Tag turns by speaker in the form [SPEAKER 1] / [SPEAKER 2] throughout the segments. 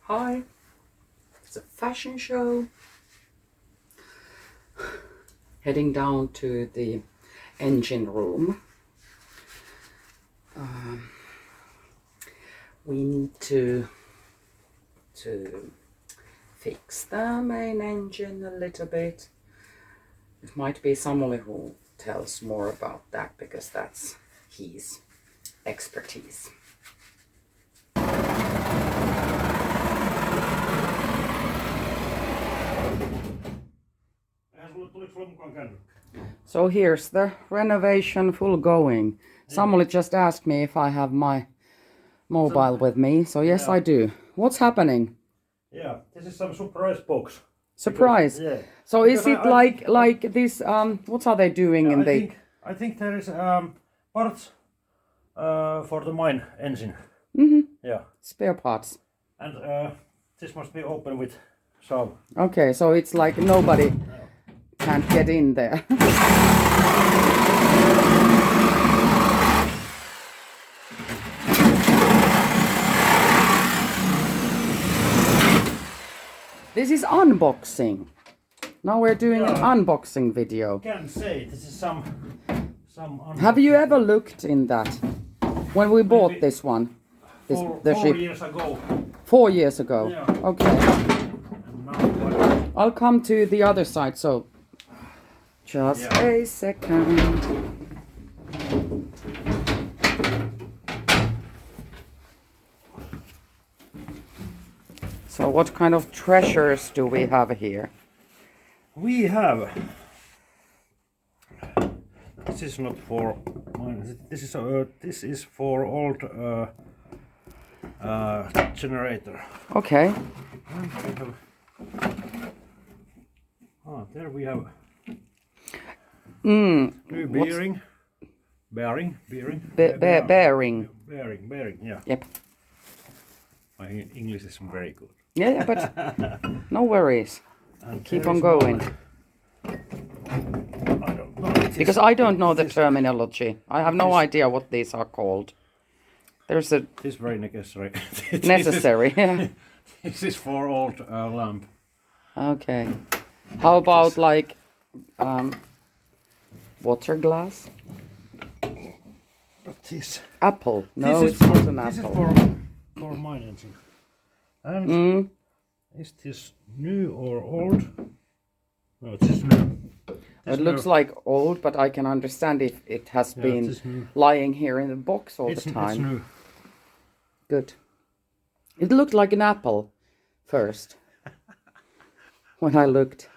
[SPEAKER 1] Hi, it's a fashion show. Heading down to the engine room. We need to fix the main engine a little bit. It might be someone who tells more about that because that's his expertise. So here's the renovation full going. Somebody just asked me if I have my mobile with me, so yes, I do. What's happening?
[SPEAKER 2] Yeah, this is some surprise box.
[SPEAKER 1] Surprise.
[SPEAKER 2] Because, yeah.
[SPEAKER 1] So
[SPEAKER 2] Because
[SPEAKER 1] is it like this? What are they doing in the?
[SPEAKER 2] I think there is parts for the mine engine. Yeah.
[SPEAKER 1] Spare parts.
[SPEAKER 2] And this must be open with saw.
[SPEAKER 1] Okay, so it's like nobody can't get in there. This is unboxing. Now we're doing an unboxing video.
[SPEAKER 2] Can say this is some unboxing.
[SPEAKER 1] Have you ever looked in that? When we bought
[SPEAKER 2] Maybe
[SPEAKER 1] this one? The
[SPEAKER 2] 4
[SPEAKER 1] ship?
[SPEAKER 2] years ago.
[SPEAKER 1] 4 years ago?
[SPEAKER 2] Yeah.
[SPEAKER 1] Okay.
[SPEAKER 2] And now
[SPEAKER 1] I'll come to the other side, so just a second. So what kind of treasures do we have here?
[SPEAKER 2] we have. This is not for mine. This is for old generator.
[SPEAKER 1] Okay.
[SPEAKER 2] And we have, there we have new bearing. Bearing.
[SPEAKER 1] Bearing.
[SPEAKER 2] Bearing, yeah.
[SPEAKER 1] Yep.
[SPEAKER 2] My English is very good.
[SPEAKER 1] Yeah, but no worries.
[SPEAKER 2] And
[SPEAKER 1] Keep
[SPEAKER 2] there
[SPEAKER 1] on
[SPEAKER 2] is
[SPEAKER 1] going.
[SPEAKER 2] I don't know.
[SPEAKER 1] Because I don't know the terminology. I have no idea what these are called. There's a
[SPEAKER 2] This is very necessary.
[SPEAKER 1] necessary. Yeah.
[SPEAKER 2] This is for old lamp.
[SPEAKER 1] Okay. How about like water glass?
[SPEAKER 2] But this.
[SPEAKER 1] Apple? No,
[SPEAKER 2] This
[SPEAKER 1] it's
[SPEAKER 2] is
[SPEAKER 1] not an
[SPEAKER 2] This is
[SPEAKER 1] apple.
[SPEAKER 2] for mine engine. And is this new or old? No, it is new.
[SPEAKER 1] It looks like old, but I can understand if it has been lying here in the box all the time.
[SPEAKER 2] It's new.
[SPEAKER 1] Good. It looked like an apple first when I looked.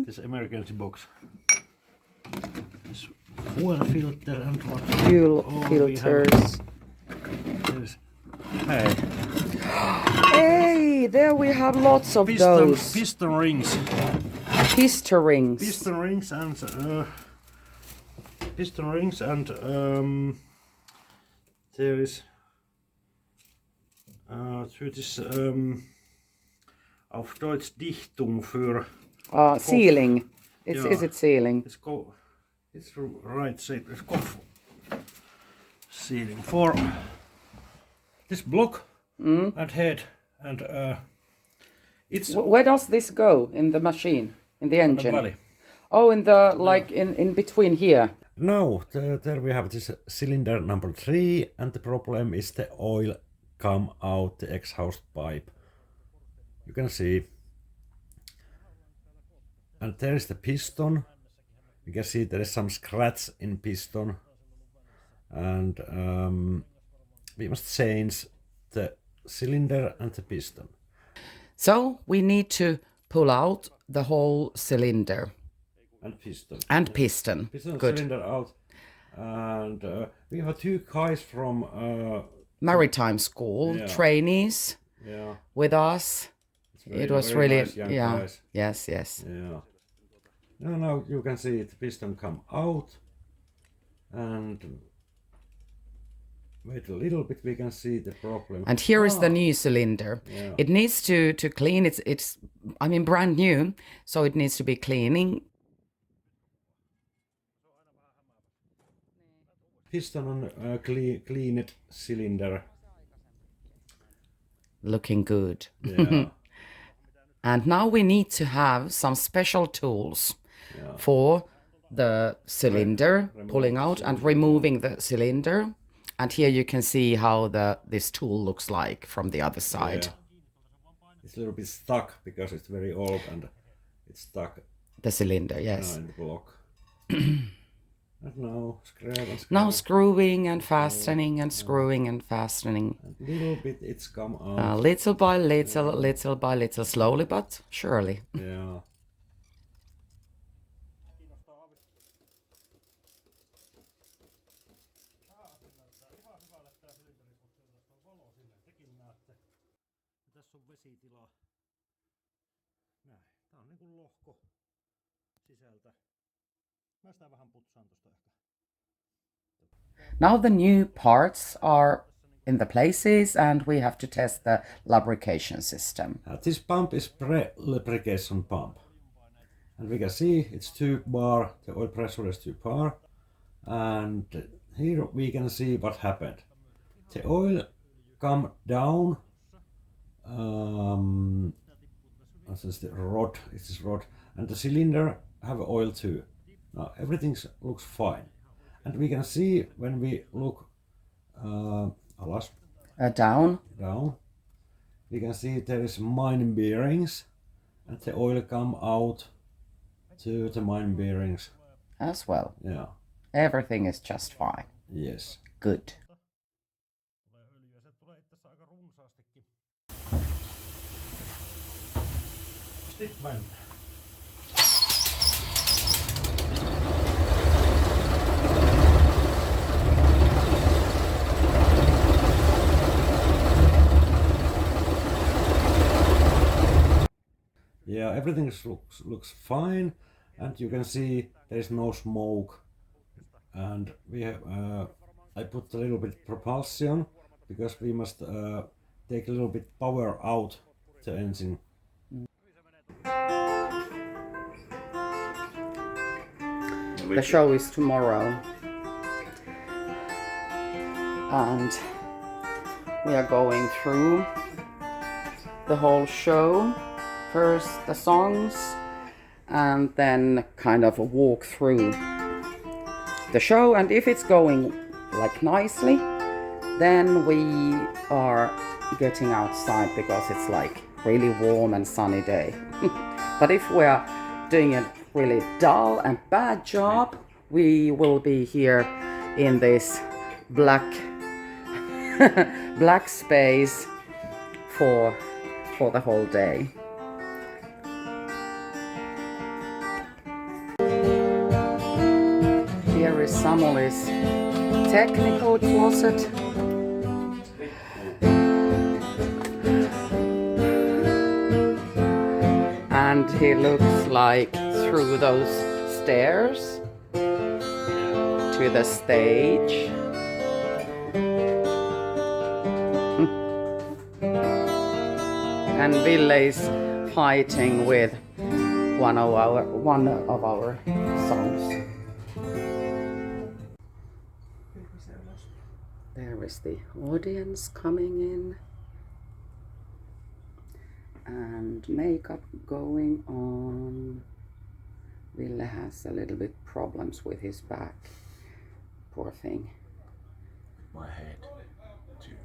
[SPEAKER 2] This emergency box. This fuel filter and what?
[SPEAKER 1] Fuel filters.
[SPEAKER 2] Hey.
[SPEAKER 1] Hey, there we have lots of those.
[SPEAKER 2] Piston rings.
[SPEAKER 1] Piston rings.
[SPEAKER 2] Piston rings and there is through this auf Deutsch Dichtung für
[SPEAKER 1] sealing. Is
[SPEAKER 2] Yeah.
[SPEAKER 1] it sealing?
[SPEAKER 2] It's right shape. It's Kopf sealing for this block and head and it's
[SPEAKER 1] Where does this go in the machine, in the engine?
[SPEAKER 2] valley.
[SPEAKER 1] Oh, in the like in between here.
[SPEAKER 2] Now there we have this cylinder number 3, and the problem is the oil come out the exhaust pipe. You can see, and there is the piston. You can see there is some scratch in piston, and we must change the cylinder and the piston.
[SPEAKER 1] So we need to pull out the whole cylinder
[SPEAKER 2] And piston.
[SPEAKER 1] and piston.
[SPEAKER 2] Piston
[SPEAKER 1] Good.
[SPEAKER 2] cylinder out. And we have 2 guys from
[SPEAKER 1] Maritime school trainees with us. It was
[SPEAKER 2] very
[SPEAKER 1] really
[SPEAKER 2] nice young guys.
[SPEAKER 1] Yes.
[SPEAKER 2] Yeah. Now you can see the piston come out, and wait a little bit, we can see the problem.
[SPEAKER 1] And here is the new cylinder.
[SPEAKER 2] Yeah.
[SPEAKER 1] It needs to clean. It's I mean brand new, so it needs to be cleaning.
[SPEAKER 2] Piston on cleaned cylinder
[SPEAKER 1] looking good.
[SPEAKER 2] Yeah.
[SPEAKER 1] And now we need to have some special tools for the cylinder, pulling out and removing the cylinder. And here you can see how this tool looks like from the other side.
[SPEAKER 2] Yeah. It's a little bit stuck because it's very old and it's stuck.
[SPEAKER 1] The cylinder, yes.
[SPEAKER 2] In the block. And now
[SPEAKER 1] Now screwing and fastening and screwing and fastening.
[SPEAKER 2] A little bit it's come out.
[SPEAKER 1] Little by little, little by little, slowly but surely.
[SPEAKER 2] Yeah. Tässä on vesitila. Näin. Tää on niinku lohko sisältä. Mä sitä vähän putsaan tosta ehkä.
[SPEAKER 1] Now the new parts are in the places and we have to test the lubrication system.
[SPEAKER 2] This pump is pre-lubrication pump. And we can see it's 2 bar, the oil pressure is 2 bar. And here we can see what happened. The oil come down. This is the rod, it's rod, and the cylinder have oil too. Now everything looks fine. And we can see when we look alas,
[SPEAKER 1] Down.
[SPEAKER 2] We can see there is mine bearings and the oil come out to the mine bearings.
[SPEAKER 1] As well.
[SPEAKER 2] Yeah.
[SPEAKER 1] Everything is just fine.
[SPEAKER 2] Yes.
[SPEAKER 1] Good.
[SPEAKER 2] Yeah, everything looks fine, and you can see there is no smoke. And we have I put a little bit propulsion because we must take a little bit power out the engine.
[SPEAKER 1] The show is tomorrow. And we are going through the whole show. First the songs and then kind of a walk through the show, and if it's going like nicely, then we are getting outside because it's like really warm and sunny day. But if we are doing a really dull and bad job, we will be here in this black black space for the whole day. Here is Samuel's technical closet. And he looks like through those stairs to the stage. And Ville is fighting with one of our songs. There is the audience coming in and makeup going on. Ville has a little bit problems with his back. Poor thing.
[SPEAKER 2] My head too.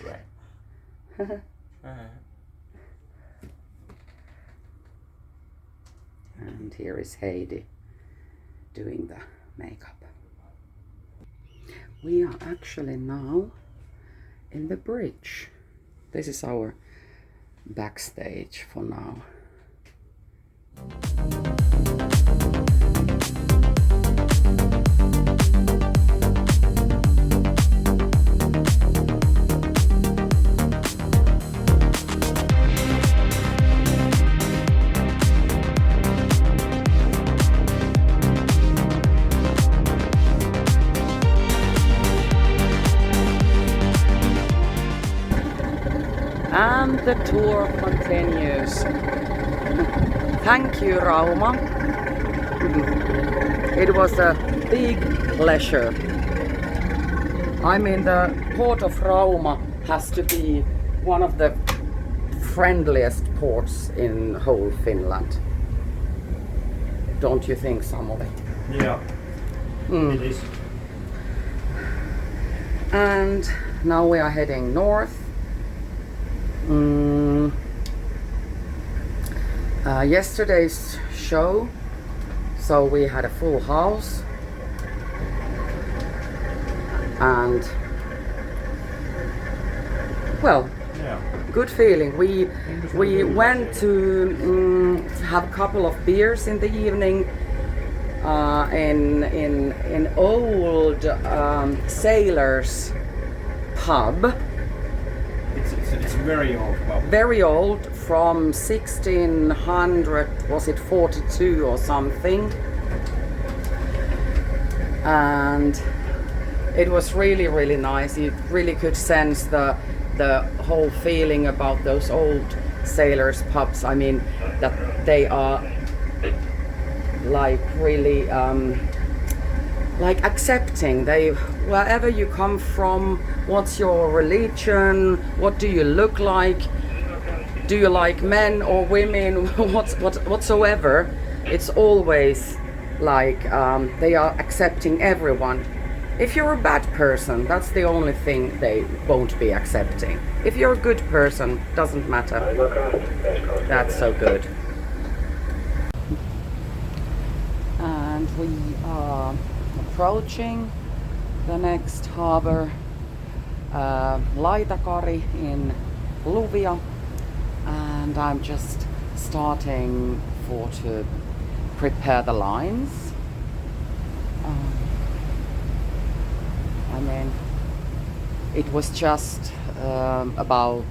[SPEAKER 2] Right.
[SPEAKER 1] And here is Heidi doing the makeup. We are actually now in the bridge. This is our backstage for now. And the tour continues. Thank you, Rauma. It was a big pleasure. I mean, the port of Rauma has to be one of the friendliest ports in whole Finland. Don't you think, Samuli?
[SPEAKER 2] Yeah, it is.
[SPEAKER 1] And now we are heading north. Yesterday's show, so we had a full house, and well, good feeling. We went to have a couple of beers in the evening in old sailors pub.
[SPEAKER 2] It's very old pub.
[SPEAKER 1] Very old, from 1600, was it 42 or something? And it was really, really nice. You really could sense the whole feeling about those old sailors pubs. I mean, that they are like really like accepting. They, wherever you come from, what's your religion, what do you look like, do you like men or women, whatsoever, it's always like they are accepting everyone. If you're a bad person, that's the only thing they won't be accepting. If you're a good person, doesn't matter. That's so good. And we are approaching the next harbor, Laitakari in Luvia, and I'm just starting to prepare the lines. I mean, it was just about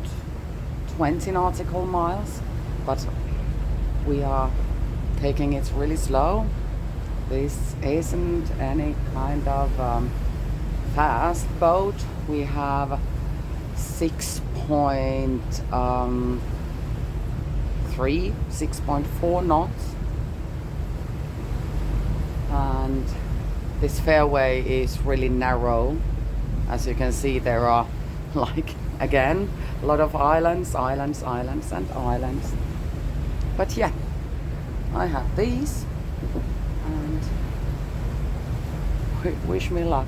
[SPEAKER 1] 20 nautical miles, but we are taking it really slow. This isn't any kind of fast boat. We have 6.4 knots, and this fairway is really narrow. As you can see, there are, like, again, a lot of islands. But yeah, I have these, and wish me luck.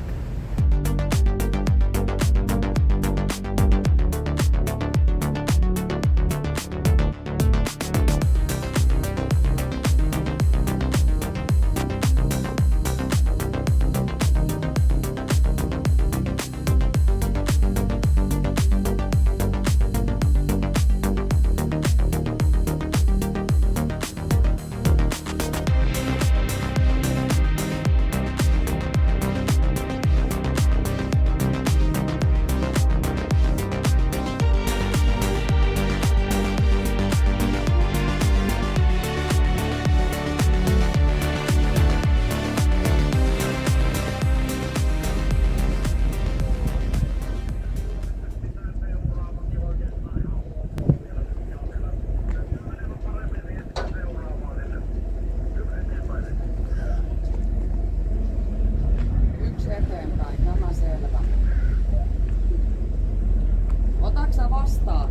[SPEAKER 1] Vastaan.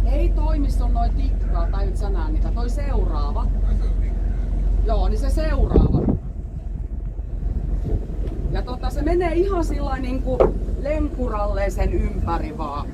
[SPEAKER 1] Ei toimi sun noin tikkaa, tai nyt sä näe niitä. Toi seuraava. Joo, niin se seuraava. Ja se menee ihan sillain niinku lenkuralleen sen ympäri vaan.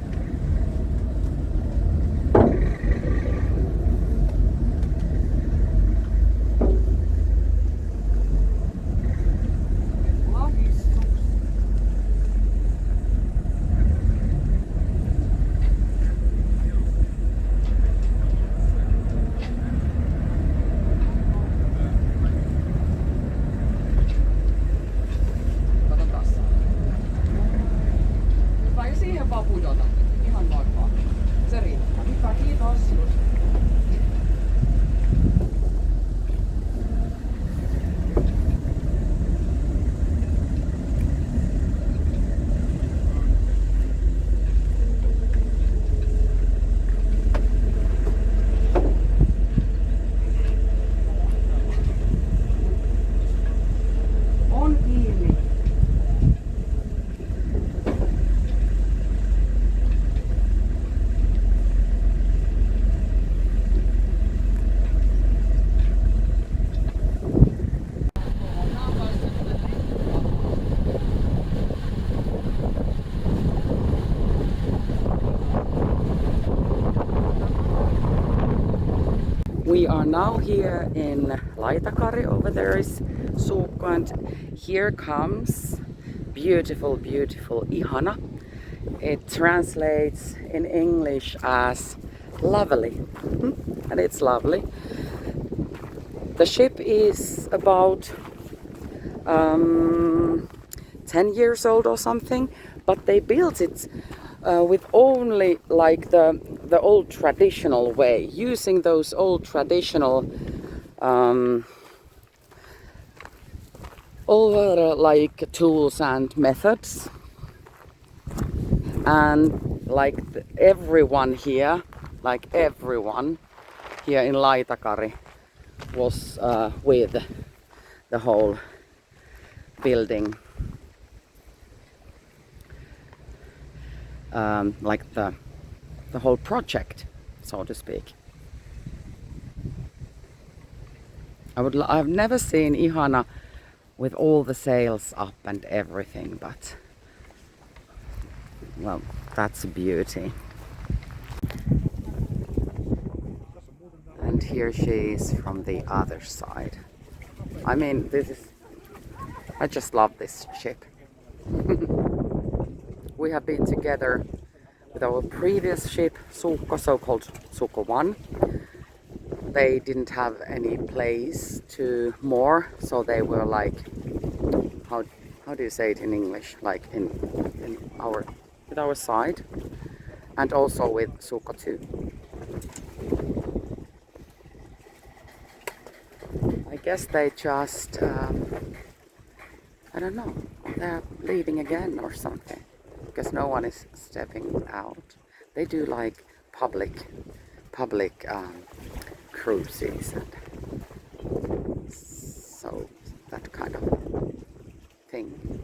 [SPEAKER 1] Siihen vaan pudota. We are now here in Laitakari. Over there is Suukko, and here comes beautiful, beautiful Ihana. It translates in English as lovely, and it's lovely. The ship is about 10 years old or something, but they built it with only like the old traditional way, using those old traditional like tools and methods. And like everyone here in Laitakari was with the whole building, like the whole project, so to speak. I've never seen Ihana with all the sails up and everything, but well, that's a beauty. And here she is from the other side. I mean, I just love this ship. We have been together with our previous ship, Suukko, so-called Suukko 1. They didn't have any place to moor, so they were like, how do you say it in English? Like with our side, and also with Suukko 2. I guess they just, I don't know, they're leaving again or something, because no one is stepping out. They do like public cruises and so that kind of thing.